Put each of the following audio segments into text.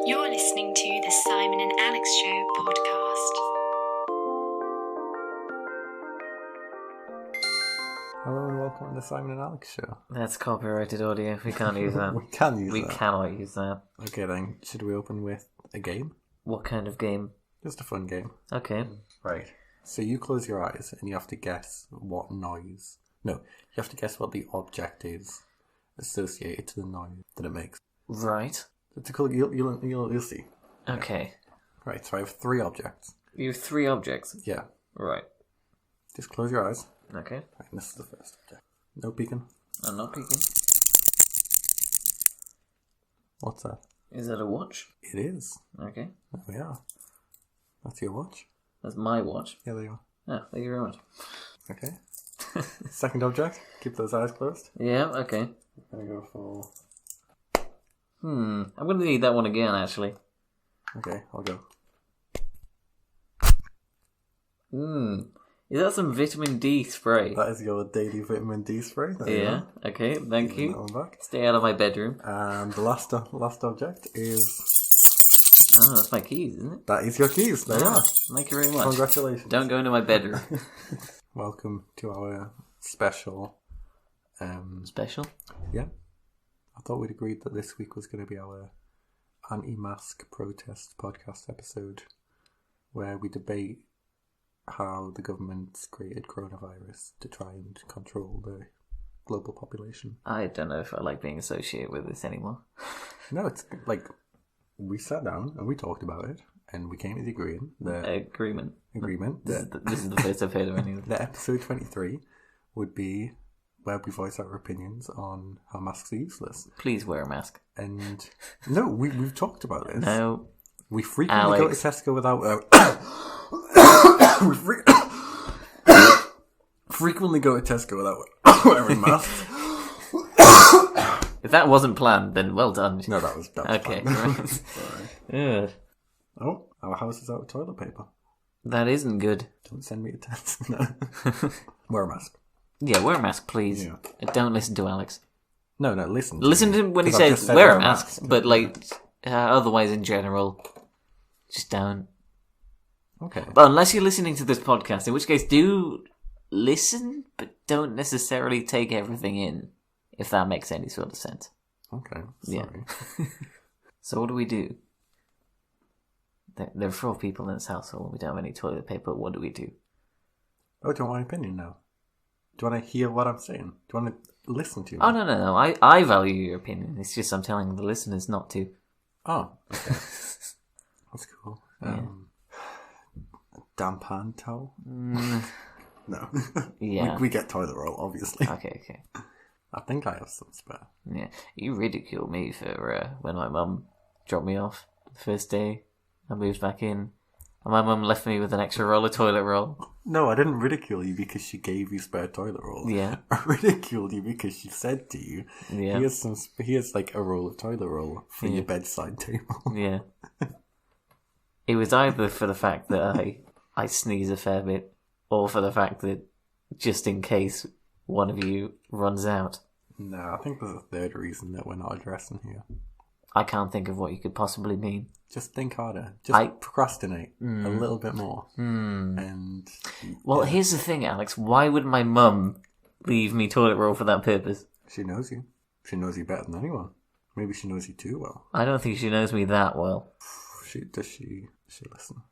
You're listening to the Simon and Alex Show podcast. Hello and welcome to the Simon and Alex Show. That's copyrighted audio. We can't use that. We can use We that. cannot use that. Okay then, should we open with a game? What kind of game? Just a fun game. Okay. Right. So you close your eyes and you have to guess what noise... No, you have to guess what the object is associated to the noise that it makes. Right. It's a cool... You'll see. Okay. Right, so I have three objects. You have three objects. Yeah. Right. Just close your eyes. Okay. Right, and this is the first object. No peeking. I'm not peeking. What's that? Is that a watch? It is. Okay. There we are. That's your watch. That's my watch. Yeah, there you are. Oh, thank you very much. Okay. Second object. Keep those eyes closed. Yeah, okay. I'm gonna go for... I'm going to need that one again, actually. Okay, I'll go. Is that some vitamin D spray? That is your daily vitamin D spray. There you Yeah, are. okay, thank That you. one back. Stay out of my bedroom. And the last object is... Oh, that's my keys, isn't it? That is your keys. There you are. Thank you very much. Congratulations. Don't go into my bedroom. Welcome to our special... Special? Yeah. I thought we'd agreed that this week was going to be our anti-mask protest podcast episode where we debate how the government's created coronavirus to try and control the global population. I don't know if I like being associated with this anymore. No, it's like we sat down and we talked about it and we came to the agreement that This is the first I've heard of any of the episode 23 would be where we voice our opinions on how masks are useless. Please wear a mask. And no, we've talked about this. No. We frequently Alex. go to Tesco without... we frequently go to Tesco without wearing masks. If that wasn't planned, then well done. No, that was Okay. fine. Right. Sorry. Yeah. Oh, our house is out of toilet paper. That isn't good. Don't send me a text. No. Wear a mask. Yeah, wear a mask, please. Yeah. Don't listen to Alex. No, listen. Listen to him when he 'Cause I've says just said wear a mask, but otherwise in general, just don't. Okay. But unless you're listening to this podcast, in which case do listen, but don't necessarily take everything in, if that makes any sort of sense. Okay. Yeah. Sorry. So what do we do? There are 4 people in this household and we don't have any toilet paper. What do we do? Oh, do you want my opinion now? Do you want to hear what I'm saying? Do you want to listen to me? Oh, no. I value your opinion. It's just I'm telling the listeners not to. Oh, okay. That's cool. Damp hand towel? No. Yeah. we get toilet roll, obviously. Okay. I think I have some spare. Yeah. You ridicule me for when my mum dropped me off the first day. I moved back in. And my mum left me with an extra roll of toilet roll. No, I didn't ridicule you because she gave you spare toilet roll. Yeah. I ridiculed you because she said to you, Yeah. here's like a roll of toilet roll for Yeah. your bedside table. Yeah. It was either for the fact that I sneeze a fair bit, or for the fact that just in case one of you runs out. No, I think there's a third reason that we're not addressing here. I can't think of what you could possibly mean. Just think harder. Just procrastinate a little bit more. And Well, here's the thing, Alex. Why would my mum leave me toilet roll for that purpose? she knows you. She knows you better than anyone. Maybe she knows you too well. I don't think she knows me that well. Does she listen?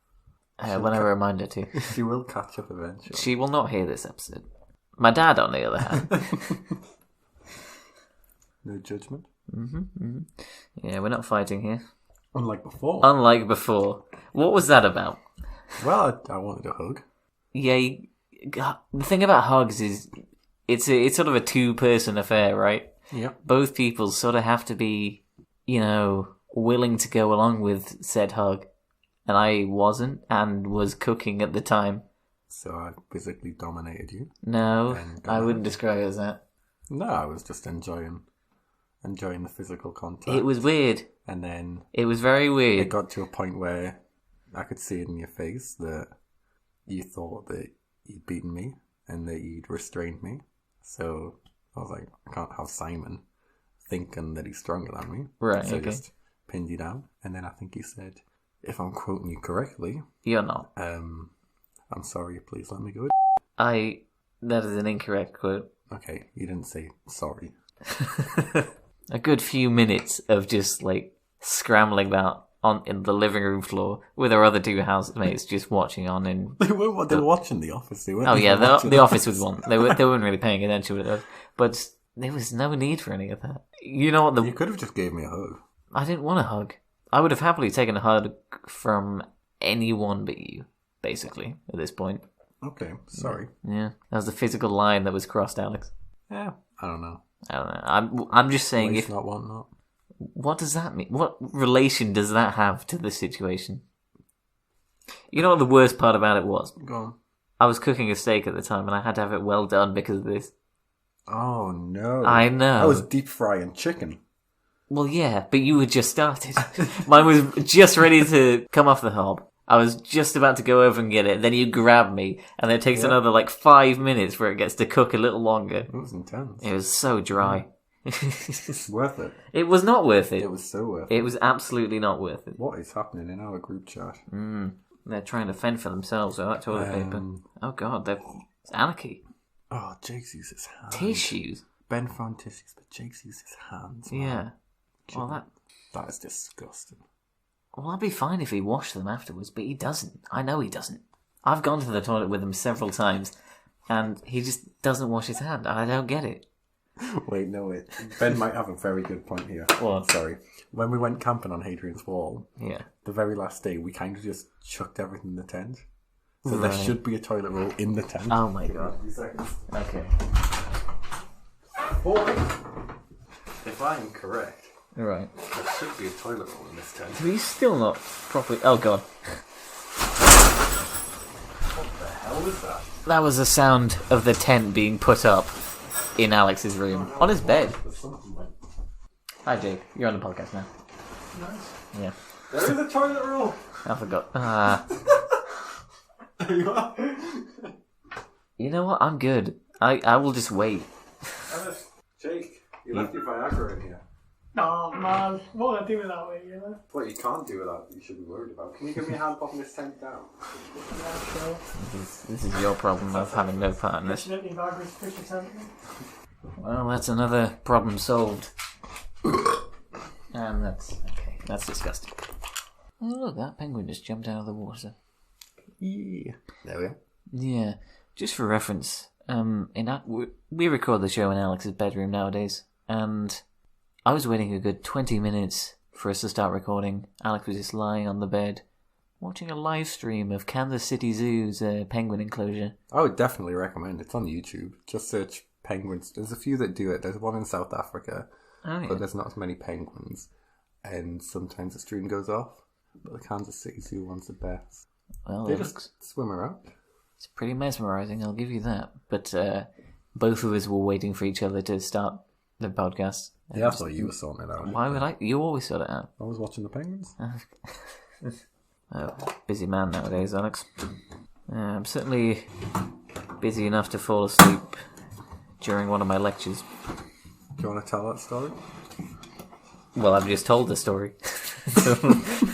When I remind her to. She will catch up eventually. She will not hear this episode. My dad, on the other hand. No judgment. Yeah, we're not fighting here. Unlike before. Unlike before. What was that about? Well, I wanted a hug. Yeah, the thing about hugs is it's sort of a 2-person affair, right? Yeah. Both people sort of have to be, willing to go along with said hug. And I wasn't, and was cooking at the time. So I physically dominated you. No, And, I wouldn't describe it as that. No, I was just enjoying the physical contact. It was weird. And then It was very it weird. got to a point where I could see it in your face that you thought that you'd beaten me and that you'd restrained me. So I was like, I can't have Simon thinking that he's stronger than me. Right, So okay. just pinned you down, and then I think he said, if I'm quoting you correctly, You're not. I'm sorry, please let me go. That is an incorrect quote. Okay, you didn't say sorry. A good few minutes of just, like, scrambling about in the living room floor with our other two housemates just watching on in... They were watching The Office. They weren't Oh yeah, even watching the Office was one. They weren't really paying attention to it, but there was no need for any of that. You know what? You could have just gave me a hug. I didn't want a hug. I would have happily taken a hug from anyone but you, basically, at this point. Okay, sorry. Yeah, that was the physical line that was crossed, Alex. Yeah, I don't know. I'm just saying, Waste if not, want not. what does that mean? What relation does that have to the situation? You know what the worst part about it was? Go on. I was cooking a steak at the time, and I had to have it well done because of this. Oh no! I know. I was deep frying chicken. Well, yeah, but you had just started. Mine was just ready to come off the hob. I was just about to go over and get it. Then you grab me, and then it takes another 5 minutes for it gets to cook a little longer. It was intense. It was so dry. Worth it. It was not worth it. It was so worth it. It was absolutely not worth it. What is happening in our group chat? They're trying to fend for themselves with that toilet paper. Oh god, it's anarchy. Oh, Jake's used his hands. Tissues. Ben found tissues, but Jake's used his hands. Man. Yeah. Well, that is disgusting. Well, I'd be fine if he washed them afterwards, but he doesn't. I know he doesn't. I've gone to the toilet with him several times, and he just doesn't wash his hand, and I don't get it. Wait. Ben might have a very good point here. What? Sorry. When we went camping on Hadrian's Wall, Yeah. the very last day, we kind of just chucked everything in the tent. So there should be a toilet roll in the tent. Oh my god. Okay. If I am correct, Right. there should be a toilet roll in this tent. But he's still not properly... Oh god. What the hell was that? That was the sound of the tent being put up in Alex's room. On his bed. Hi Jake, you're on the podcast now. Nice. Yeah. There is a toilet roll! I forgot. There you are. You know what? I'm good. I will just wait. Jake, you left your Viagra in here. Oh man, what would I do with that way, you know? What you can't do without, you should be worried about. Can you give me a hand popping this tent down? Yeah, sure. This is your problem of having no part in this. Accidentally Viagra's fish attempt. Well, that's another problem solved. And that's... Okay, that's disgusting. Oh, look, that penguin just jumped out of the water. Yeah. There we are. Yeah, just for reference, we record the show in Alex's bedroom nowadays, and I was waiting a good 20 minutes for us to start recording. Alex was just lying on the bed, watching a live stream of Kansas City Zoo's penguin enclosure. I would definitely recommend it. It's on YouTube. Just search penguins. There's a few that do it. There's one in South Africa, Oh, yeah. but there's not as many penguins, and sometimes the stream goes off. But the Kansas City Zoo one's the best. Well, They it just looks, swim around. it's pretty mesmerising, I'll give you that. But both of us were waiting for each other to start the podcast. Yeah, I thought you were sorting it out. Why would I? You always sort it out. I was watching the penguins. Oh, busy man nowadays, Alex. I'm certainly busy enough to fall asleep during one of my lectures. Do you want to tell that story? Well, I've just told the story.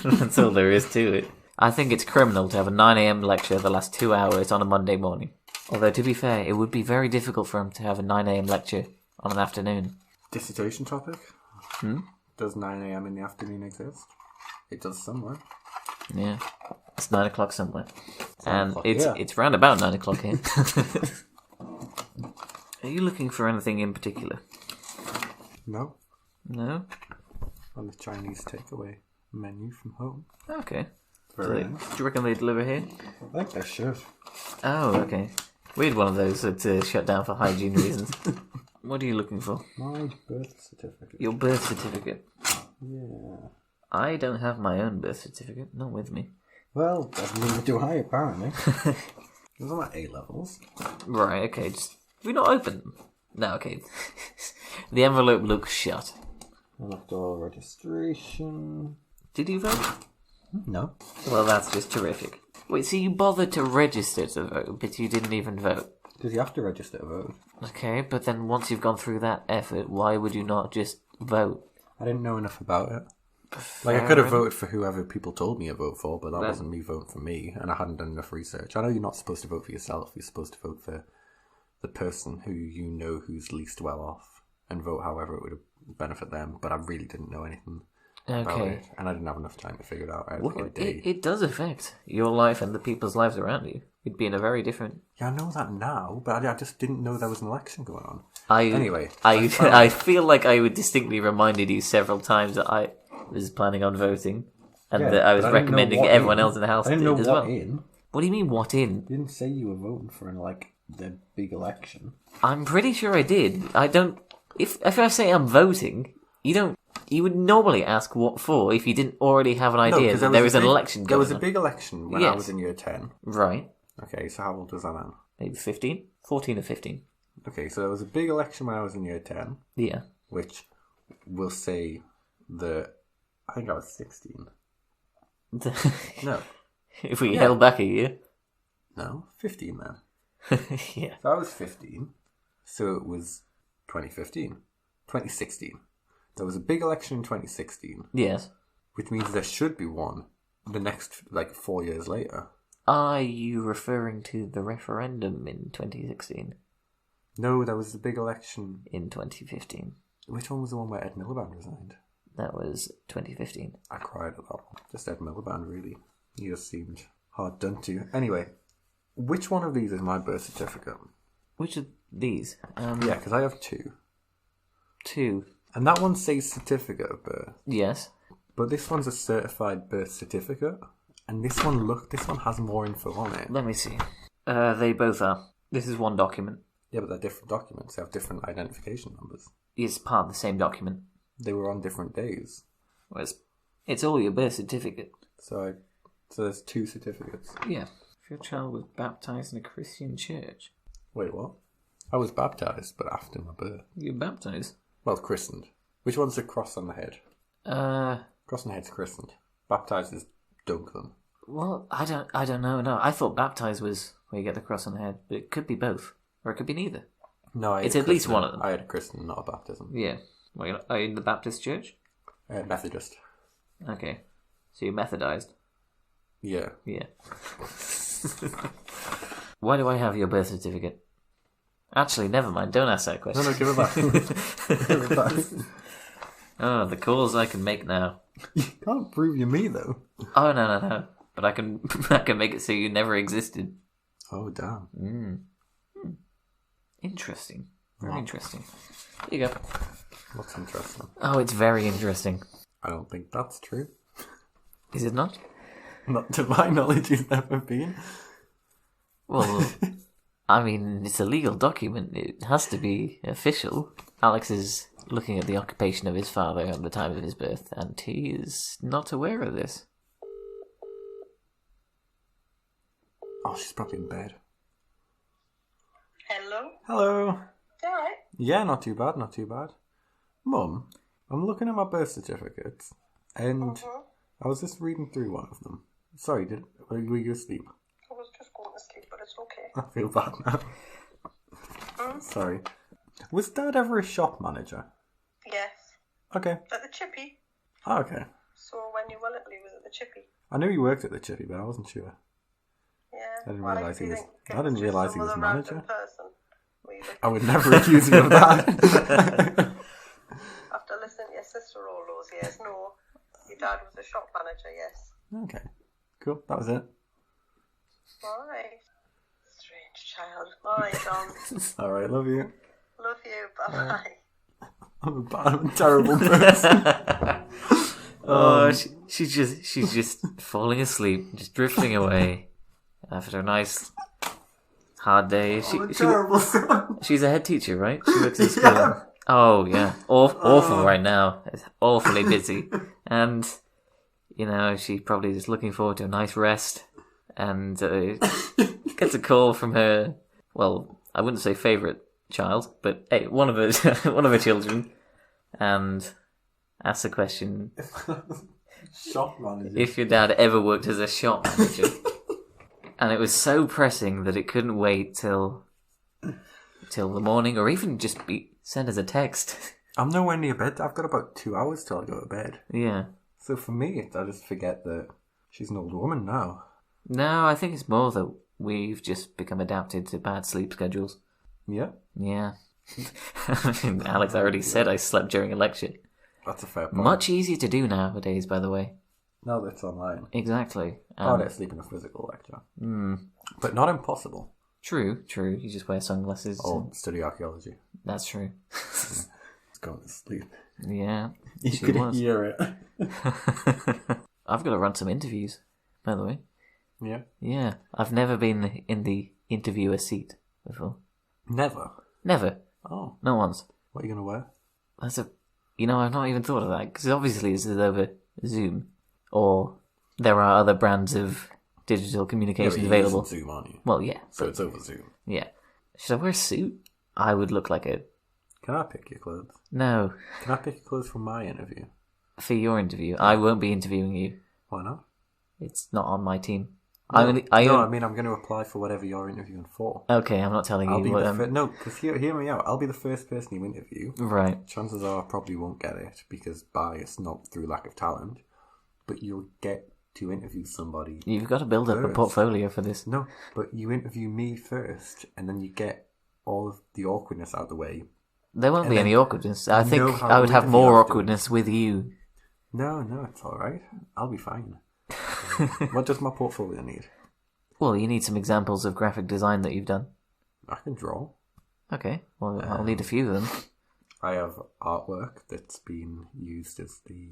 That's all there is to it. I think it's criminal to have a 9 a.m. lecture that lasts 2 hours on a Monday morning. Although, to be fair, it would be very difficult for him to have a 9 a.m. lecture on an afternoon. Dissertation topic? Does 9 a.m. in the afternoon exist? It does somewhere. Yeah. It's 9 o'clock somewhere. And o'clock, it's yeah. it's round about 9 o'clock here. Are you looking for anything in particular? No. No? On the Chinese takeaway menu from home. Okay. Very Do nice. you reckon they deliver here? I think they should. Oh, okay. We had one of those that shut down for hygiene reasons. What are you looking for? My birth certificate. Your birth certificate. Yeah. I don't have my own birth certificate. Not with me. Well, neither do I, apparently. It was on my A-levels. Right, okay. Just have we not opened them? No, okay. The envelope looks shut. Electoral registration. Did you vote? No. Well, that's just terrific. Wait, so you bothered to register to vote, but you didn't even vote? Because you have to register to vote. Okay, but then once you've gone through that effort, why would you not just vote? I didn't know enough about it. Like, I could have voted for whoever people told me to vote for, but that That- wasn't me voting for me, and I hadn't done enough research. I know you're not supposed to vote for yourself. You're supposed to vote for the person who you know who's least well off, and vote however it would benefit them. But I really didn't know anything about Okay. it, and I didn't have enough time to figure it out. I had Well, like a day. it does affect your life and the people's lives around you. You'd be in a very different... Yeah, I know that now, but I just didn't know there was an election going on. Anyway, I found- I feel like I would distinctly reminded you several times that I was planning on voting, and that I was recommending everyone else in the house I didn't did know as what well. in. What do you mean, what in? You didn't say you were voting for the big election. I'm pretty sure I did. I don't... If I say I'm voting, you don't... You would normally ask what for if you didn't already have an idea 'cause that there was an big- election There going was a on. big election when I Yes. was in year 10. Right. Okay, so how old was I then? Maybe 15? 14 or 15. Okay, so there was a big election when I was in year 10, Yeah. which will say that I think I was 16. No, If we Yeah. held back a year. no, 15 then. Yeah. So I was 15, so it was 2015. 2016. There was a big election in 2016, Yes. which means there should be one the next, 4 years later. Are you referring to the referendum in 2016? No, there was a big election. In 2015? Which one was the one where Ed Miliband resigned? That was 2015. I cried at that one. Just Ed Miliband, really. He just seemed hard done to. Anyway, which one of these is my birth certificate? Which of these? Yeah, because I have two. Two. And that one says certificate of birth. Yes. But this one's a certified birth certificate. And this one has more info on it. Let me see. They both are. This is one document. Yeah, but they're different documents. They have different identification numbers. It's part of the same document. They were on different days. Whereas it's all your birth certificate. So there's two certificates. Yeah. If your child was baptized in a Christian church. Wait, what? I was baptised, but after my birth. You're baptized? Well, christened. Which one's the cross on the head? Cross on the head's christened. Baptised is dunk them. Well, I don't know. No, I thought baptized was where you get the cross on the head, but it could be both, or it could be neither. No, It's at least one of them. I had a christening, not a baptism. Yeah. Well, are you in the Baptist church? Methodist. Okay. So you're Methodized. Yeah. Yeah. Why do I have your birth certificate? Actually, never mind. Don't ask that question. No, give it back. Give it back. Oh, the calls I can make now. You can't prove you're me, though. Oh, no. But I can I can make it so you never existed. Oh, damn. Interesting. Very interesting. Here you go. What's interesting? Oh, it's very interesting. I don't think that's true. Is it not? Not to my knowledge, it's never been. Well, I mean, it's a legal document. It has to be official. Alex is looking at the occupation of his father at the time of his birth, and he is not aware of this. Oh, she's probably in bed. Hello? Hello. Alright. Yeah, not too bad, not too bad. Mum, I'm looking at my birth certificates, and I was just reading through one of them. Sorry, were you asleep? I was just going to sleep, but it's okay. I feel bad now. Sorry. Was Dad ever a shop manager? Yes. Okay. At the Chippy. Oh, okay. So when you were little, he was at the Chippy. I knew he worked at the Chippy, but I wasn't sure. Yeah. I didn't Well, realise he you was. think I it didn't just realise he some was other manager. random person. Were you like, I would never accuse you of that. after listening to your sister all those years, no. Your dad was a shop manager, yes. Okay. Cool. That was it. Alright. Strange child. Alright, John. All right. Love you. Love you. Bye-bye. I'm a terrible person. Oh, she's just falling asleep, just drifting away after a nice hard day. Terrible son. She's a head teacher, right? She works in school. Yeah. Oh yeah, awful right now. It's awfully busy, and she's probably just looking forward to a nice rest, and gets a call from her. Well, I wouldn't say favourite child, but hey, one of her children, and asks the question: Shop manager. if your dad ever worked as a shop manager. And it was so pressing that it couldn't wait till the morning, or even just be sent as a text. I'm nowhere near bed. I've got about 2 hours till I go to bed. Yeah. So for me, I just forget that she's an old woman now. No, I think it's more that we've just become adapted to bad sleep schedules. Yeah, Yeah. I mean, Alex already said I slept during a lecture. that's a fair point. Much easier to do nowadays, by the way. Now that it's online. Exactly. Harder to sleep in a physical lecture. mm, But not impossible. True. You just wear sunglasses. Or and- study archaeology. That's true. It's going to sleep. Yeah. You she could was. hear it. I've got to run some interviews, by the way. Yeah. Yeah. I've never been in the interviewer seat before. Never. Never. Oh, Not once. what are you going to wear? That's a... I've not even thought of that, because obviously this is over Zoom, or there are other brands of digital communications Yeah, but you're available. using Zoom, aren't you? Well, yeah. So it's over Zoom. Yeah. Should I wear a suit? I would look like a... Can I pick your clothes? No. Can I pick your clothes for my interview? For your interview. I won't be interviewing you. Why not? It's not on my team. No, I'm gonna, I mean I'm going to apply for whatever you're interviewing for. Okay, I'm not telling I'll you be what the no, because hear me out. I'll be the first person you interview. Right. Chances are I probably won't get it because bias, not through lack of talent. But you'll get to interview somebody. You've got to build up a First. portfolio for this. No, but you interview me first, and then you get all of the awkwardness out of the way. There won't And be then any awkwardness. I know think how I would to have interview more afterwards. awkwardness with you. No, it's all right. I'll be fine. What does my portfolio need? Well, you need some examples of graphic design that you've done. I can draw. Okay, well, I'll need a few of them. I have artwork that's been used as the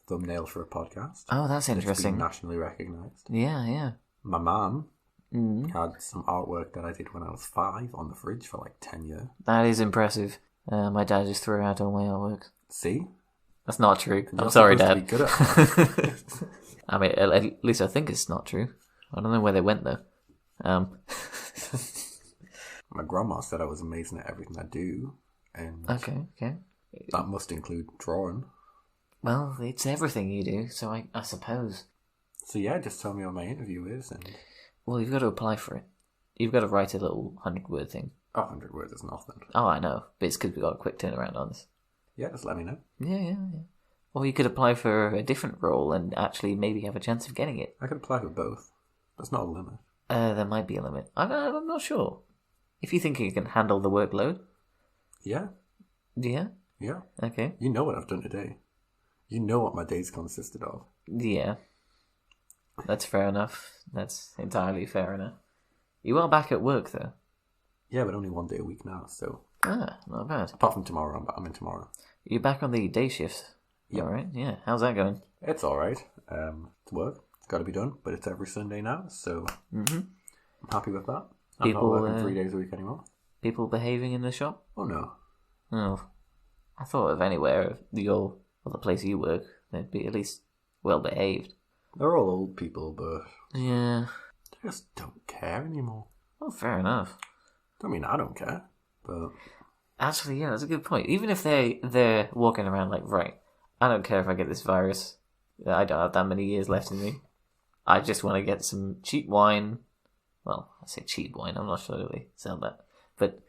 thumbnail for a podcast. Oh, that's It's been interesting. nationally recognised. Yeah. My mum Mm, had some artwork that I did when I was 5 on the fridge for like 10 years. that is impressive. My dad just threw out all my artwork. See? That's not true. I'm You're sorry, supposed to Dad. be good at that. I mean, at least I think it's not true. I don't know where they went, though. My grandma said I was amazing at everything I do, and Okay. that must include drawing. Well, it's everything you do, so I suppose. So yeah, just tell me what my interview is, and Well, you've got to apply for it. You've got to write a little 100-word thing. 100 words is nothing. Oh, I know, but it's because we've got a quick turnaround on this. Yeah, just let me know. Yeah. Or you could apply for a different role and actually maybe have a chance of getting it. I could apply for both. That's not a limit. There might be a limit. I'm not sure. If you think you can handle the workload, Yeah, yeah, yeah. okay, You know what I've done today. You know what my days consisted of. yeah. That's fair enough. That's entirely fair enough. You are back at work, though. Yeah, but only one day a week now, so... Ah, not bad. Apart from tomorrow, I'm in tomorrow. You're back on the day shift. Yep. Alright, yeah. How's that going? It's alright. It's work. It's got to be done, but it's every Sunday now, so Mm-hmm. I'm happy with that. I'm People, not working 3 days a week anymore. People behaving in the shop? Oh no. Oh, I thought of anywhere or the place you work, they'd be at least well behaved. They're all old people, but Yeah. they just don't care anymore. Well, fair enough. I mean, I don't care, but Actually, yeah, that's a good point. Even if they're walking around like, right, I don't care if I get this virus. I don't have that many years left in me. I just want to get some cheap wine. Well, I say cheap wine. I'm not sure they sell that, but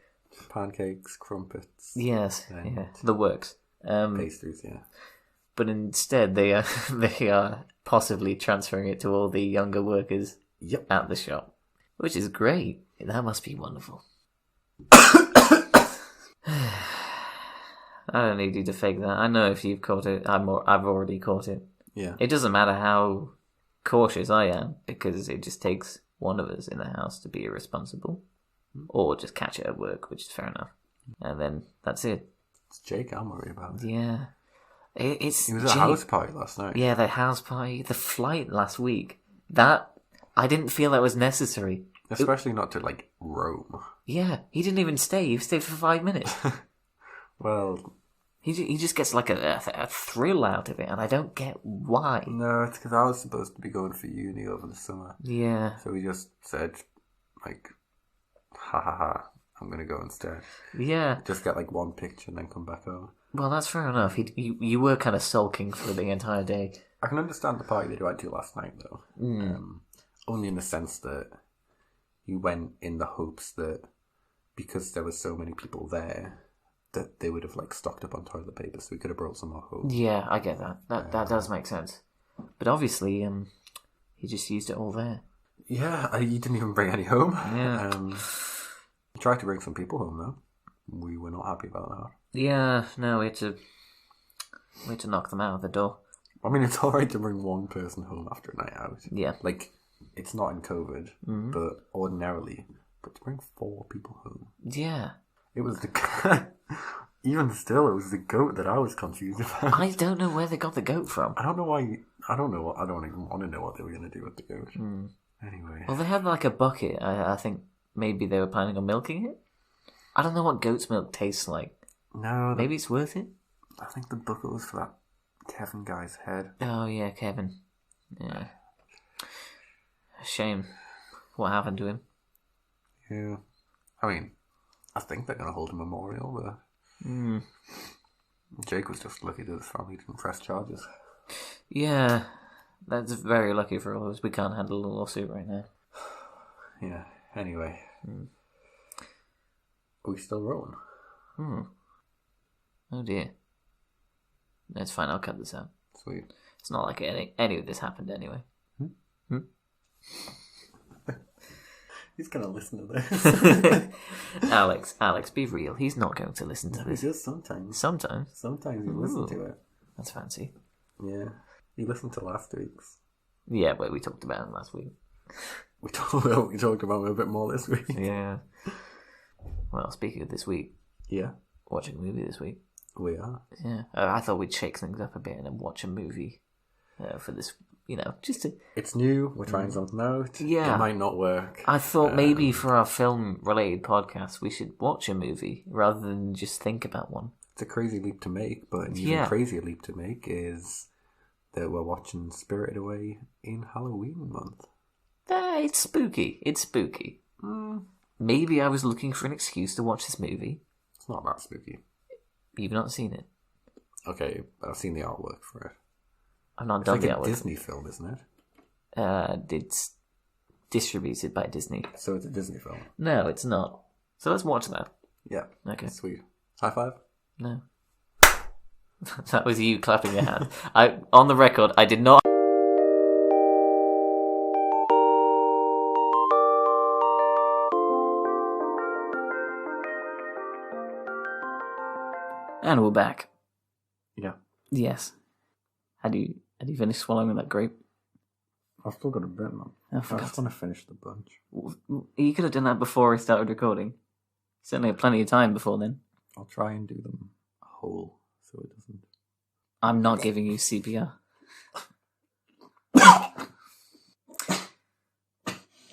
pancakes, crumpets, yes, And- yeah, the works. pastries, yeah. But instead, they are possibly transferring it to all the younger workers Yep. at the shop, which is great. That must be wonderful. I don't need you to fake that. I know if you've caught it, I've already caught it. Yeah. It doesn't matter how cautious I am, because it just takes one of us in the house to be irresponsible, or just catch it at work, which is fair enough. And then that's it. It's Jake I'm worried about. Yeah, it's He was at a Jake. house party last night. Yeah, the house party, the flight last week. That I didn't feel that was necessary. Especially not to, like, Rome. Yeah, he didn't even stay. He stayed for 5 minutes. Well, He just gets like a thrill out of it, and I don't get why. no, it's because I was supposed to be going for uni over the summer. Yeah, So he just said, like, ha ha ha, I'm going to go instead. yeah. Just get, like, one picture and then come back over. Well, that's fair enough. You were kind of sulking for the entire day. I can understand the party they went to last night, though. Mm. Only in the sense that he went in the hopes that because there were so many people there, that they would have, like, stocked up on toilet paper, so we could have brought some more home. Yeah, I get that. That does make sense. But obviously, he just used it all there. Yeah, you didn't even bring any home. Yeah. You tried to bring some people home, though. We were not happy about that. Yeah, no, we had to knock them out of the door. I mean, it's alright to bring one person home after a night out. Yeah. Like, it's not in COVID, but ordinarily. But to bring 4 people home. Yeah. It was the... Even still, it was the goat that I was confused about. I don't know where they got the goat from. I don't know why... I don't even want to know what they were going to do with the goat. Anyway. Well, they had like a bucket. I think maybe they were planning on milking it. I don't know what goat's milk tastes like. No. Maybe it's worth it. I think the bucket was for that Kevin guy's head. Oh yeah, Kevin. Yeah. Shame. What happened to him? Yeah. I mean, I think they're going to hold a memorial, but... Jake was just lucky that his family didn't press charges. Yeah, that's very lucky for all of us. We can't handle a lawsuit right now. Yeah, anyway. Are we still rolling? Oh dear. That's fine, I'll cut this out. Sweet. It's not like any of this happened anyway. He's going to listen to this. Alex, be real. He's not going to listen to He this. does sometimes. Sometimes. Sometimes he listens to it. That's fancy. Yeah. He listened to last week's. Yeah, but we talked about it last week. We talked about it a bit more this week. Yeah. Well, speaking of this week, Yeah. watching a movie this week. We are. Yeah. I thought we'd shake things up a bit and watch a movie for this, just to... It's new. We're trying something out. Yeah. It might not work. I thought maybe for our film-related podcast, we should watch a movie rather than just think about one. It's a crazy leap to make, but an even crazier leap to make is that we're watching Spirited Away in Halloween month. It's spooky. It's spooky. Maybe I was looking for an excuse to watch this movie. It's not that spooky. You've not seen it. Okay, I've seen the artwork for it. I've not It's done like the a artwork. Disney film, isn't it? It's distributed by Disney. So it's a Disney film. No, it's not. So let's watch that. Yeah. Okay. Sweet. High five. No. That was you clapping your hand. On the record, I did not... And we're back. Yeah. Yes. Had you finished swallowing that grape? I've still got a bit, man. Oh, I for just want to finish the bunch. You could have done that before I started recording. Certainly had plenty of time before then. I'll try and do them whole so it doesn't... I'm not giving you CPR.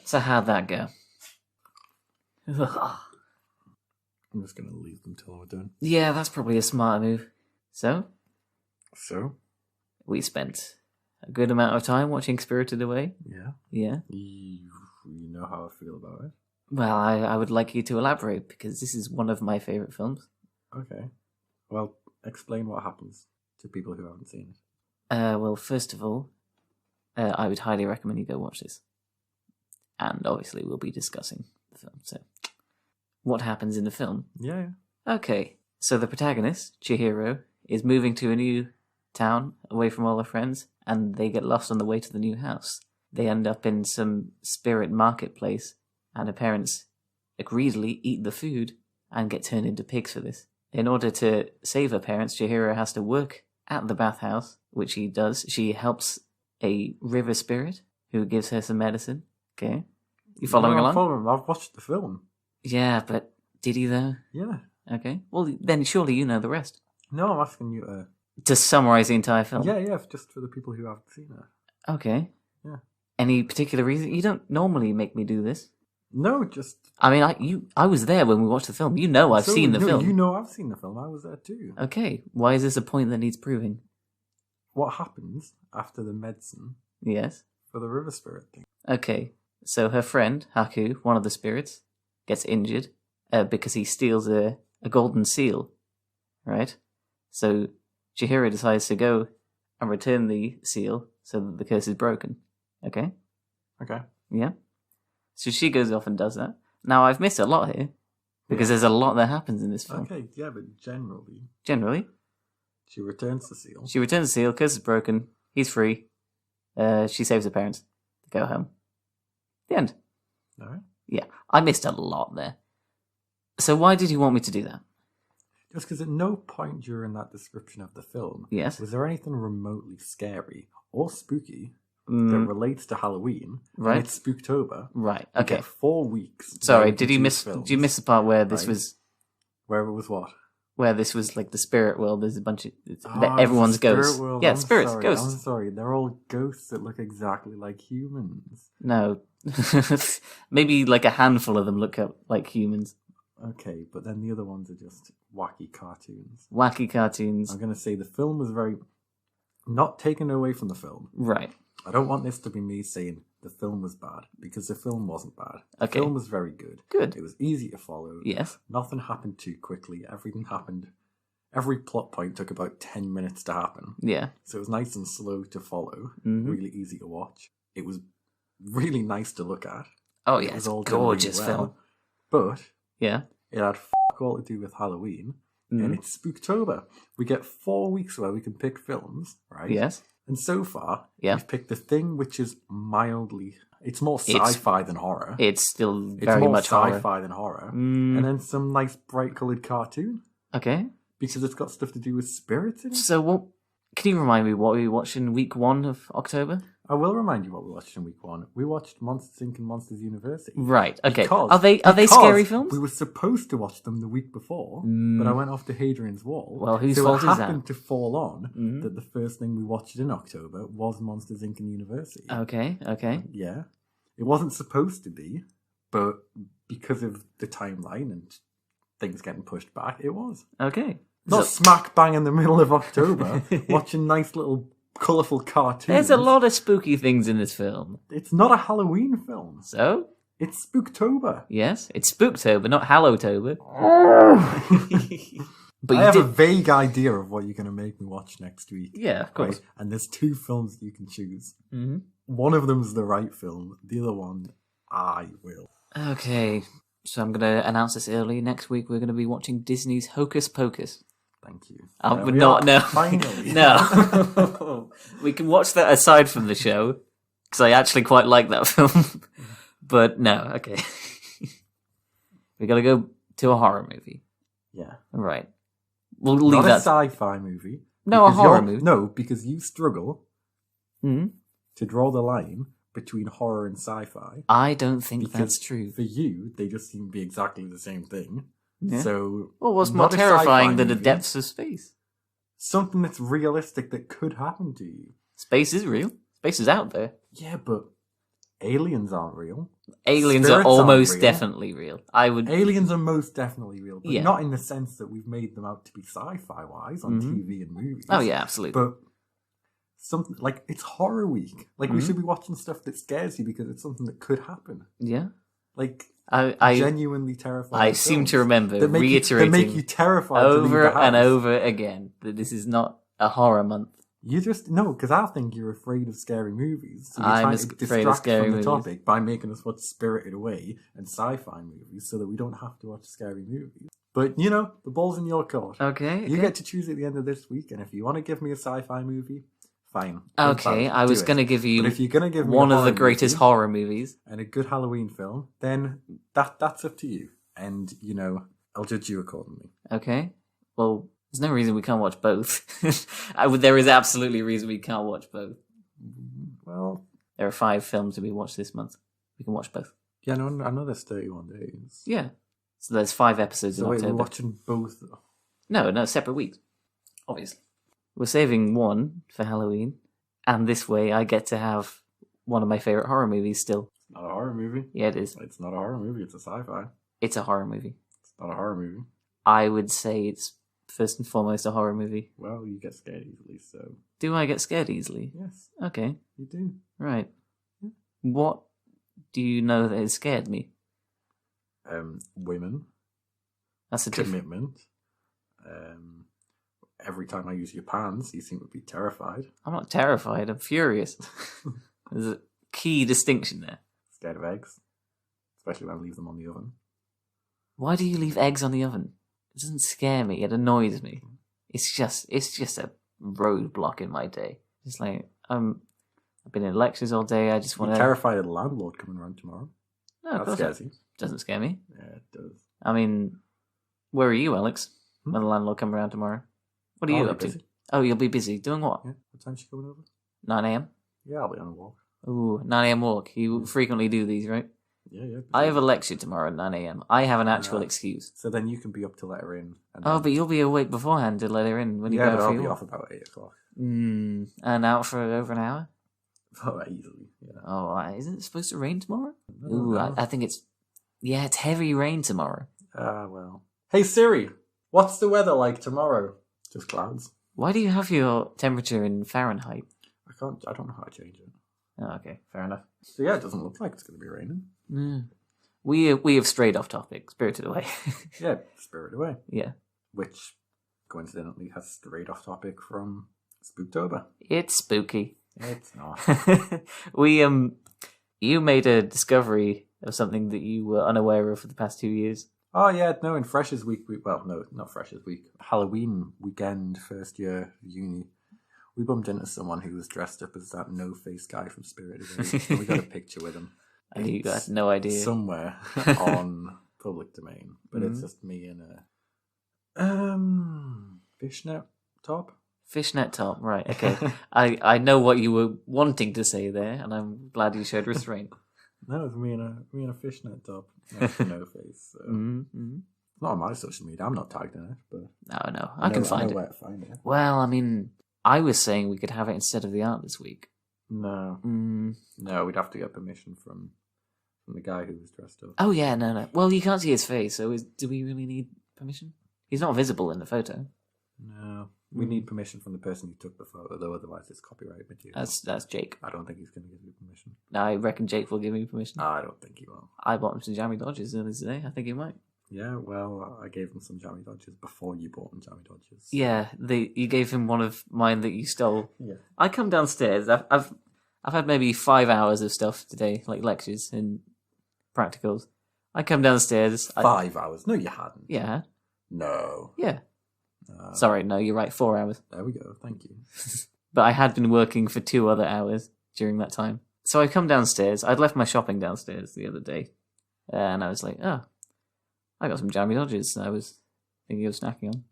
So how'd that go? I'm just going to leave them till we're done. Yeah, that's probably a smart move. So, So? we spent a good amount of time watching Spirited Away. Yeah. Yeah. You know how I feel about it. Well, I would like you to elaborate, because this is one of my favourite films. Okay. Well, explain what happens to people who haven't seen it. Well, first of all, I would highly recommend you go watch this. And obviously we'll be discussing the film. So, what happens in the film? Yeah. Okay, so the protagonist, Chihiro, is moving to a new town away from all her friends, and they get lost on the way to the new house. They end up in some spirit marketplace, and her parents greedily eat the food and get turned into pigs for this. In order to save her parents, Chihiro has to work at the bathhouse, which she does. She helps a river spirit who gives her some medicine. Okay, you following along? I've watched the film. Yeah, but did he though? Yeah. Okay, well then surely you know the rest. No, I'm asking you To summarise the entire film. Yeah, just for the people who haven't seen it. Okay. Yeah. Any particular reason? You don't normally make me do this. No, just... I mean, I was there when we watched the film. You know I've seen the film. You know I've seen the film. I was there too. Okay, why is this a point that needs proving? What happens after the medicine Yes. for the river spirit thing? Okay, so her friend, Haku, one of the spirits, gets injured because he steals a golden seal, right? So Chihiro decides to go and return the seal so that the curse is broken. Okay? Okay. Yeah? So she goes off and does that. Now, I've missed a lot here, because there's a lot that happens in this film. Okay, yeah, but generally, Generally, she returns the seal. she returns the seal, curse is broken, he's free, She saves her parents to go home. The end. All right. Yeah, I missed a lot there. So why did you want me to do that? Just because at no point during that description of the film Yes. was there anything remotely scary or spooky that Mm, relates to Halloween. Right. And it's Spooktober. right. We Okay. get 4 weeks. Sorry. to Did you do miss? films, Did you miss the part where this Right. was? Where it was what? Where this was like the spirit world? There's a bunch of Oh, everyone's it's the spirit ghosts. world. Yeah, I'm spirits, sorry, ghosts. I'm sorry. They're all ghosts that look exactly like humans. No, maybe like a handful of them look up like humans. Okay, but then the other ones are just wacky cartoons. Wacky cartoons. I'm going to say the film was very... Not taken away from the film. Right. I don't want this to be me saying the film was bad, because the film wasn't bad. The Okay. film was very good. Good. It was easy to follow. Yes. Nothing happened too quickly. Everything happened... Every plot point took about 10 minutes to happen. Yeah. So it was nice and slow to follow. Mhm. Really easy to watch. It was really nice to look at. Oh It yeah, was it's a all done really gorgeous well. film. But Yeah. it had all to do with Halloween. Mhm. And it's Spooktober. We get 4 weeks where we can pick films, right? Yes. And so far, Yeah. we've picked The Thing, which is mildly... It's more It's- sci-fi than horror. It's still It's very more much horror. sci-fi than horror. Mm, And then some nice bright-coloured cartoon. okay. Because it's got stuff to do with spirits in it. So what? Can you remind me what we watched in week 1 of October? I will remind you what we watched in week 1. We watched Monsters Inc. and Monsters University. Right. Okay. Because- Are they because scary films? We were supposed to watch them the week before, Mm. but I went off to Hadrian's Wall. Well, whose so fault it is happened that? to fall on Mhm. that the first thing we watched in October was Monsters Inc. and University. Okay. Okay. Yeah. It wasn't supposed to be, but because of the timeline and things getting pushed back, it was. Okay. Not So- smack bang in the middle of October, watching nice little colourful cartoons. There's a lot of spooky things in this film. It's not a Halloween film. So It's Spooktober. yes, it's Spooktober, not Hallowtober. But I you have did. a vague idea of what you're going to make me watch next week. Yeah, of course. Right? And there's 2 films that you can choose. hmm One of them's the right film. The other one, I will. Okay. So I'm going to announce this early. Next week we're going to be watching Disney's Hocus Pocus. Thank you. We're we not. are, No. Finally. No. We can watch that aside from the show because I actually quite like that film. But no. Okay. We got to go to a horror movie. Yeah. Right. We'll leave Not a that. sci-fi movie. No, a because horror you're- movie. No, because you struggle Hmm? to draw the line between horror and sci-fi. I don't think Because that's true. For you, they just seem to be exactly the same thing. Yeah. So, Well, what's more not a sci-fi terrifying than the movie. depths of space? Something that's realistic that could happen to you. Space is real. Space is out there. Yeah, but aliens aren't real. Aliens Spirits are aren't almost real. definitely real. I would. Aliens are most definitely real, but Yeah. not in the sense that we've made them out to be sci-fi wise on Mhm. TV and movies. Oh yeah, absolutely. But something like it's horror week. Like we Mhm. should be watching stuff that scares you because it's something that could happen. Yeah. Like I genuinely terrifying. I seem to films remember that make reiterating you, that make you terrified to leave over the and house. over again that this is not a horror month. You just no, because I think you're afraid of scary movies. So you're I'm trying as to afraid of distract scary from the movies. topic by making us watch Spirited Away and sci-fi movies, so that we don't have to watch scary movies. But you know, the ball's in your court. Okay. You get to choose at the end of this week, and if you want to give me a sci-fi movie, fine. Okay, I was going to give But you if you're going to give me one a of the horror greatest movie horror movies. and a good Halloween film, then that's up to you. And you know, I'll judge you accordingly. Okay. Well, there's no reason we can't watch both. There is absolutely a reason we can't watch both. Well, There are 5 films to be watched this month. We can watch both. yeah, no, I know there's 31 days. Yeah. So there's 5 episodes So in wait, we're October. watching both. No, separate weeks. Obviously. We're saving one for Halloween. And this way I get to have one of my favourite horror movies still. It's not a horror movie. Yeah, it is. It's not a horror movie. It's a sci-fi. It's a horror movie. It's not a horror movie. I would say it's first and foremost a horror movie. Well, you get scared easily, so Do I get scared easily? yes, Okay, you do. right. What do you know that has scared me? Women, That's a different... commitment. Every time I use your pants, you seem to be terrified. I'm not terrified, I'm furious. There's a key distinction there. Scared of eggs, especially when I leave them on the oven. Why do you leave eggs on the oven? It doesn't scare me, it annoys me. It's just a roadblock in my day. It's like, I'm I've been in lectures all day. I just want You're to... terrified of the landlord coming around tomorrow. No, of That course scares not. you. Doesn't scare me. Yeah, it does. I mean, where are you, Alex? Hmm? When the landlord come around tomorrow? What are I'll you be up to? busy. Oh, you'll be busy. Doing what? Yeah. What time's she coming over? 9 a.m.? Yeah, I'll be on a walk. Ooh, 9 a.m. walk. You frequently do these, right? Yeah. I have a lecture tomorrow at 9 a.m. I have an actual Ah. excuse. So then you can be up to let her in. And Oh, then- but you'll be awake beforehand to let her in when you yeah, go but for I'll your be walk. off about 8 o'clock. And out for over an hour? Oh, easily. Yeah. Oh, isn't it supposed to rain tomorrow? I don't Ooh, know. I think it's... Yeah, it's heavy rain tomorrow. Well. Hey Siri, what's the weather like tomorrow? Just clouds. Why do you have your temperature in Fahrenheit? I don't know how to change it. Oh, okay, fair enough. So yeah, it doesn't look like it's going to be raining. Mm. We have strayed off topic, spirited away. Yeah, Spirit Away. Yeah. Which, coincidentally, has strayed off topic from Spooktober. It's spooky. It's not. You made a discovery of something that you were unaware of for the past 2 years. Oh yeah, no, in Freshers Week, well, no, not Freshers Week, Halloween weekend, first year of uni, we bumped into someone who was dressed up as that no-face guy from Spirit Away. And we got a picture with him. And you It's had no idea. somewhere on public domain, but it's just me in a fishnet top. Fishnet top, right, okay. I know what you were wanting to say there, and I'm glad you showed restraint. No, it's me in a fishnet top, no face. So. Mm-hmm. Not on my social media. I'm not tagged in it, but No, I can find I know it. where to find it. Well, I mean, I was saying we could have it instead of the art this week. No, we'd have to get permission from the guy who was dressed up. Oh, yeah, no. Well, you can't see his face, so do we really need permission? He's not visible in the photo. No, we need permission from the person who took the photo, though otherwise it's copyright material. That's Jake. I don't think he's going to give you permission. I reckon Jake will give me permission. I don't think he will. I bought him some Jammy Dodgers earlier today. I think he might. Yeah, well, I gave him some Jammy Dodgers before you bought him Jammy Dodgers. Yeah, you gave him one of mine that you stole. Yeah. I come downstairs. I've had maybe 5 hours of stuff today, like lectures and practicals. I come downstairs. 5 hours? No, you hadn't. Yeah. No. Yeah. Sorry, no, you're right. 4 hours. There we go. Thank you. But I had been working for 2 other hours during that time. So I come downstairs. I'd left my shopping downstairs the other day. And I was like, oh, I got some Jammy Dodgers I was thinking of snacking on.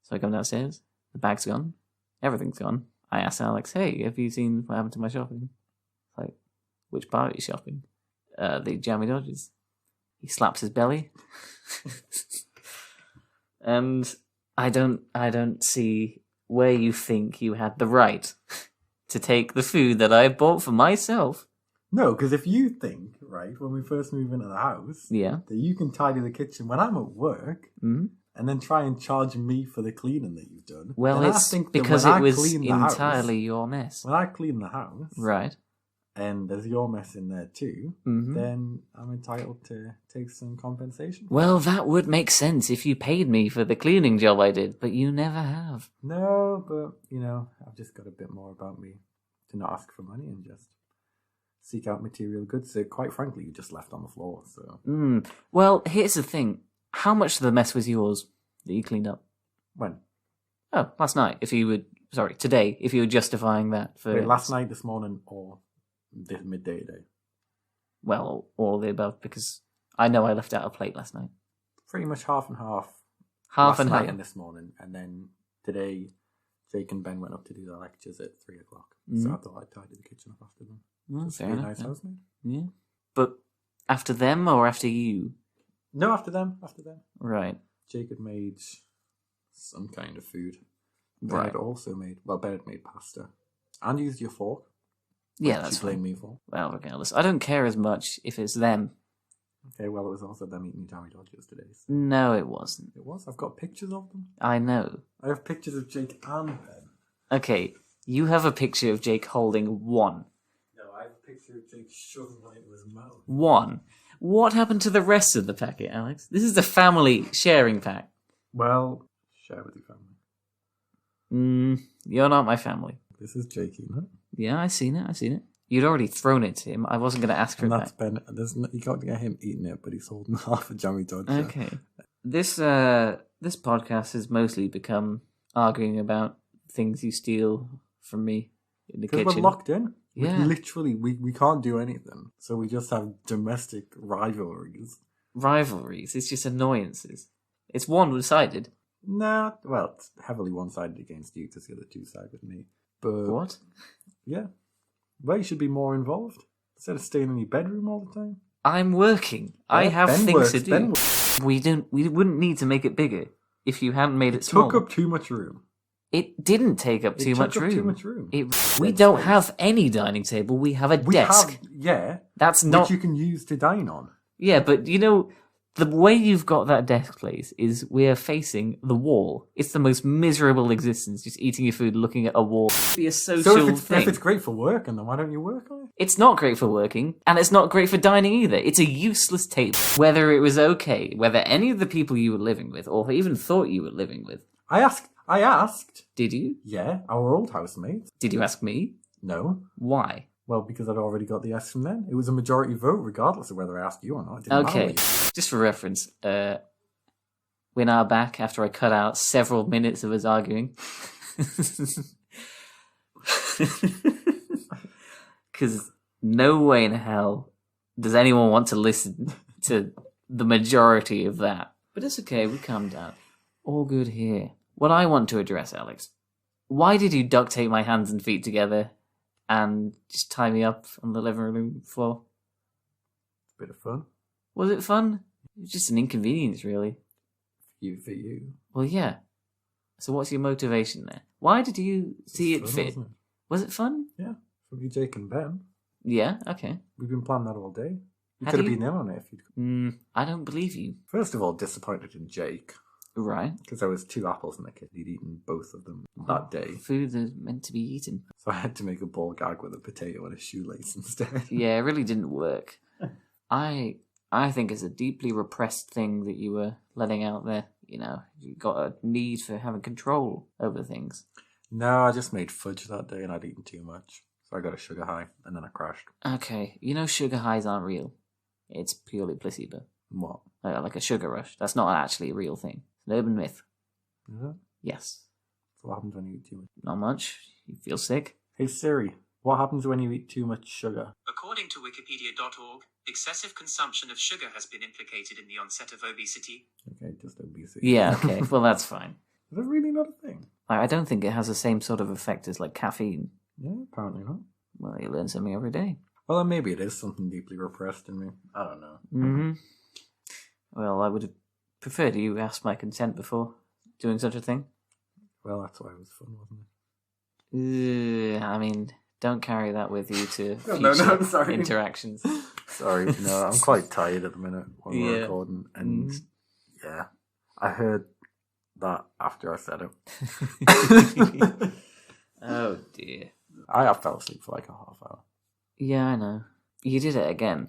So I come downstairs. The bag's gone. Everything's gone. I asked Alex, hey, have you seen what happened to my shopping? Like, which part are you shopping? The Jammy Dodgers. He slaps his belly. And I don't see where you think you had the right to take the food that I bought for myself. No, because if you think, right, when we first move into the house, Yeah. that you can tidy the kitchen when I'm at work, Mm-hmm. and then try and charge me for the cleaning that you've done. Well, then I it's think that because when it I was clean the house- entirely your mess. when I clean the house, Right. and there's your mess in there too, Mm-hmm. then I'm entitled to take some compensation. Well, that would make sense if you paid me for the cleaning job I did, but you never have. No, but, I've just got a bit more about me to not ask for money and just seek out material goods that, quite frankly, you just left on the floor, so... Well, here's the thing. How much of the mess was yours that you cleaned up? When? Oh, last night. Today, if you were justifying that for... Wait, last night, this morning, or this midday today? Well, all of the above, because I know I left out a plate last night. Pretty much half and half. Half last and night half. and this morning, and then today, Jake and Ben went up to do their lectures at 3 o'clock. Mm-hmm. So I thought I'd tidy the kitchen up after them. Well, Just fair be a enough. nice yeah. housemaid. Yeah. But after them or after you? No, after them. Right. Jake had made some kind of food. Right. Ben had also made, Ben had made pasta. And used your fork. Yeah, which that's you blame fine. me for. Well, regardless. I don't care as much if it's them. Okay, well, it was also them eating Jammy Dodgers today. So. No, it wasn't. It was. I've got pictures of them. I know. I have pictures of Jake and Ben. Okay, you have a picture of Jake holding one. No, I have a picture of Jake shoving one into his mouth. One. What happened to the rest of the packet, Alex? This is the family sharing pack. Well, share with your family. You're not my family. This is Jake eating it. Yeah, I seen it. You'd already thrown it to him. I wasn't going to ask for And it that's back. Ben. You can't get him eating it, but he's holding half a Jammy Dodger. Okay. This podcast has mostly become arguing about things you steal from me in the Because kitchen. we're locked in. Yeah. Literally, we can't do anything. So we just have domestic rivalries. Rivalries. It's just annoyances. It's one-sided. Nah, well, it's heavily one-sided against you because the other two side with me. But What? yeah. Well, you should be more involved. Instead of staying in your bedroom all the time. I'm working. I Yeah, have Ben things works, to do. Ben works. We wouldn't need to make it bigger if you hadn't made it Took smaller. up too much room. It didn't take up It too took much up room. too much room. We Dead don't space. have any dining table. We have a We desk. have, yeah, That's not. which you can use to dine on. Yeah, but you know, the way you've got that desk place is we're facing the wall. It's the most miserable existence, just eating your food, looking at a wall. It'd be a social So if thing. it's great for working, then why don't you work on it? It's not great for working, and it's not great for dining either. It's a useless table. Whether it was okay, whether any of the people you were living with, or even thought you were living with, I asked. did you? Yeah, our old housemates. Did you ask me? No. Why? Well, because I'd already got the yes from them. It was a majority vote, regardless of whether I asked you or not. It didn't Okay, matter. just for reference, we're now back after I cut out several minutes of us arguing. Because no way in hell does anyone want to listen to the majority of that. But it's okay, we calmed down. All good here. What I want to address, Alex, why did you duct tape my hands and feet together and just tie me up on the living room floor? Bit of fun. Was it fun? It was just an inconvenience, really. For you. Well, yeah. So what's your motivation there? Why did you see it Fun, fit? wasn't it? Was it fun? Yeah. For you, Jake and Ben. Yeah, okay. We've been planning that all day. You Have could have you? been in on it if you'd... I don't believe you. First of all, disappointed in Jake. Right. Because there was 2 apples in the kitchen. He'd eaten both of them that day. Food is meant to be eaten. So I had to make a ball gag with a potato and a shoelace instead. Yeah, it really didn't work. I think it's a deeply repressed thing that you were letting out there. You know, you got a need for having control over things. No, I just made fudge that day and I'd eaten too much. So I got a sugar high and then I crashed. Okay, you know sugar highs aren't real. It's purely placebo. What? Like a sugar rush. That's not actually a real thing. It's an urban myth. Is it? Yes. So what happens when you eat too much? Not much. You feel sick. Hey Siri, what happens when you eat too much sugar? According to Wikipedia.org, excessive consumption of sugar has been implicated in the onset of obesity. Okay, just obesity. Yeah, okay. Well, that's fine. Is that really not a thing? I don't think it has the same sort of effect as like caffeine. Yeah, apparently not. Well, you learn something every day. Well, then maybe it is something deeply repressed in me. I don't know. Mm-hmm. Well, I would have preferred you ask my consent before doing such a thing. Well, that's why it was fun, wasn't it? I mean, don't carry that with you to No, future no, I'm sorry. interactions. Sorry, no, I'm quite tired at the minute when we're Yeah. recording. And yeah, I heard that after I said it. Oh dear. I fell asleep for like a half hour. Yeah, I know. You did it again.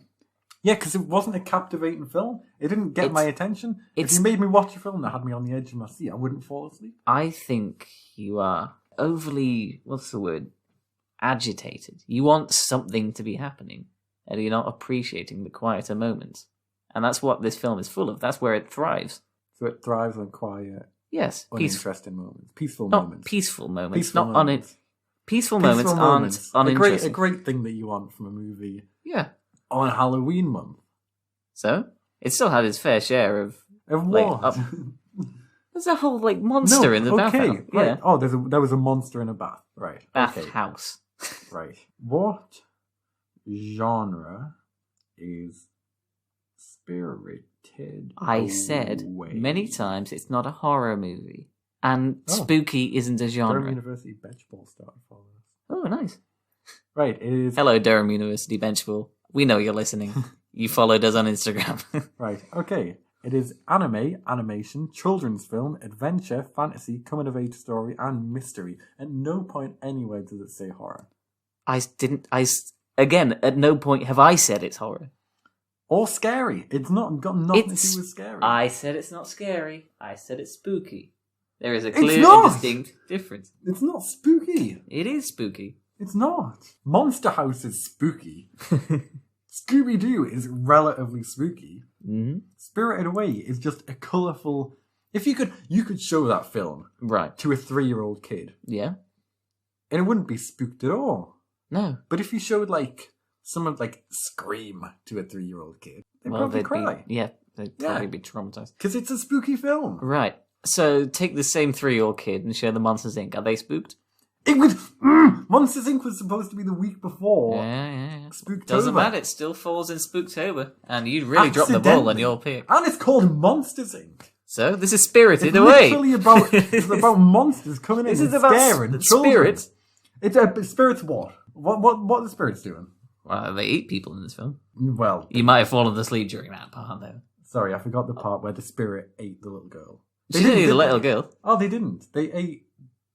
Yeah, because it wasn't a captivating film. It didn't get my attention. If it's- you made me watch a film that had me on the edge of my seat, I wouldn't fall asleep. I think you are overly, what's the word? Agitated. You want something to be happening, and you're not appreciating the quieter moments. And that's what this film is full of. That's where it thrives. So it thrives on quiet, Yes, peaceful. uninteresting moments. Peaceful Not moments. peaceful moments. Peaceful not moments. Peaceful moments aren't A uninteresting. great thing that you want from a movie Yeah. on Halloween month. So it still had its fair share of. Of Like, what? There's a whole like monster in the bathhouse. right. Yeah, Oh, there was a monster in a bath. Right. Okay. bathhouse. Right. What genre is Spirited I said Away? many times it's not a horror movie, and Oh. spooky isn't a Durham genre. University Benchball started following us. Oh, nice. Right. It is. Hello, Durham University Benchball. We know you're listening. You followed us on Instagram. Right. Okay. It is anime, animation, children's film, adventure, fantasy, coming of age story, and mystery. At no point anywhere does it say horror. Again, at no point have I said it's horror. Or scary. It's not got nothing to It's- do with scary. I said it's not scary. I said it's spooky. There is a It's clear and not! distinct difference. It's not spooky. It is spooky. It's not. Monster House is spooky. Scooby-Doo is relatively spooky. Mm-hmm. Spirited Away is just a colourful... If you could show that film Right. to a 3-year-old kid, Yeah. and it wouldn't be spooked at all. No. But if you showed like someone like Scream to a 3-year-old kid, they'd Well, probably they'd cry. they'd Yeah. probably be traumatized. Because it's a spooky film. Right. So take the same 3-year-old kid and show the Monsters Inc. Are they spooked? It would. Monsters Inc. was supposed to be the week before. Yeah. Spooktober. Doesn't matter. It still falls in Spooktober, and you'd really drop the ball on Accidentally. your pick. And it's called Monsters Inc. So this is Spirited It's Away. literally about it's about monsters coming in This and is about scaring the children. spirits. It's a spirits what? What are the spirits doing? Well, they eat people in this film. Well, You might have fallen asleep during that part, though. sorry, I forgot the part where the spirit ate the little girl. She didn't eat the did little they? girl. Oh, they didn't. They ate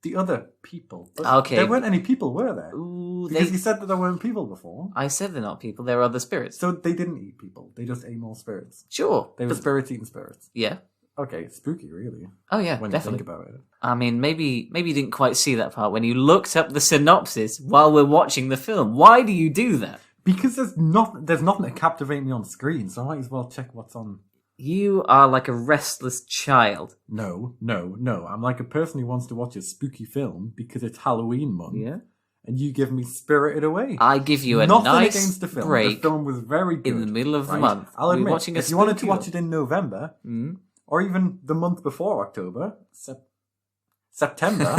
the other people. But Okay. There weren't any people, were there? Ooh, Because you said that there weren't people before. I said they're not people. They're other spirits. So they didn't eat people. They just ate more spirits. Sure. They were spirits eating spirits. Yeah. Okay, spooky, really. Oh yeah, When definitely. you think about it. I mean, maybe you didn't quite see that part when you looked up the synopsis while we're watching the film. Why do you do that? Because there's nothing to captivate me on screen, so I might as well check what's on. You are like a restless child. No. I'm like a person who wants to watch a spooky film because it's Halloween month. Yeah. And you give me Spirited Away. I give you a Nothing nice against the film. break The film was very good. in the middle of the right? month. I'll We're admit, watching a if you wanted to spooky watch it in November, or even the month before October, September,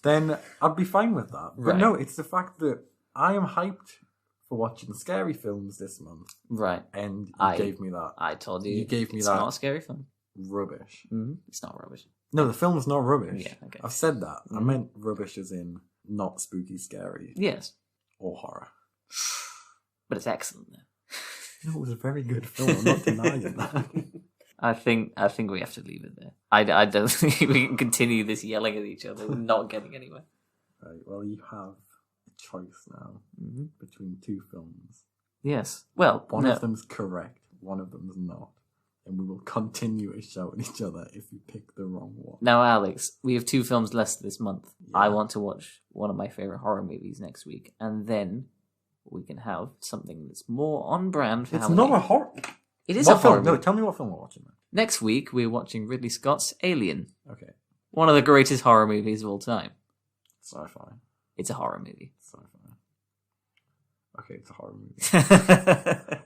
then I'd be fine with that. But Right. no, it's the fact that I am hyped for watching scary films this month, Right. and you I- gave me that I told you. You gave me it's that. not a scary film. rubbish. It's not rubbish. No, the film's not rubbish. Yeah, okay. I've said that. I meant rubbish as in not spooky, scary, Yes. or horror. But it's excellent though. No, it was a very good film. I'm not denying that. I think we have to leave it there. I don't think we can continue this yelling at each other and not getting anywhere. Right, well, you have a choice now between two films. Yes. Well, One no. of them's correct, one of them's not. And we will continue to shout at each other if you pick the wrong one. Now, Alex, we have 2 films less this month. Yeah. I want to watch one of my favorite horror movies next week, and then we can have something that's more on brand for It's Halloween. not a horror. It is What a horror film? No, movie. tell me what film we're watching then. Next week, we're watching Ridley Scott's Alien, Okay. one of the greatest horror movies of all time. Sci-fi. It's a horror movie. Sci-fi. Okay, it's a horror movie.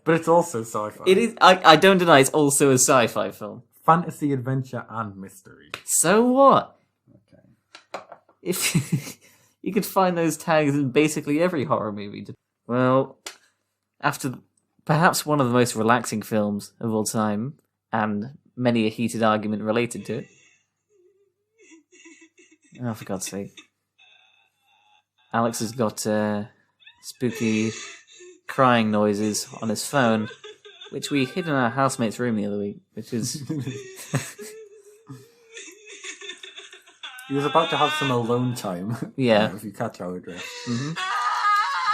But it's also sci-fi. It is. I don't deny it's also a sci-fi film. Fantasy, adventure, and mystery. So what? Okay. If you could find those tags in basically every horror movie. Well, after perhaps one of the most relaxing films of all time, and many a heated argument related to it. Oh, for God's sake. Alex has got spooky crying noises on his phone, which we hid in our housemate's room the other week, which is... He was about to have some alone time. Yeah. If you catch our drift. Mhm.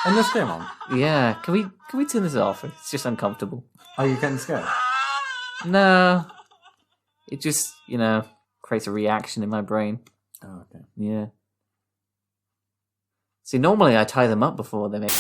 And this game on. Yeah, can we turn this off? It's just uncomfortable. Are you getting scared? No. It just, creates a reaction in my brain. Oh, okay. Yeah. See, normally I tie them up before they make...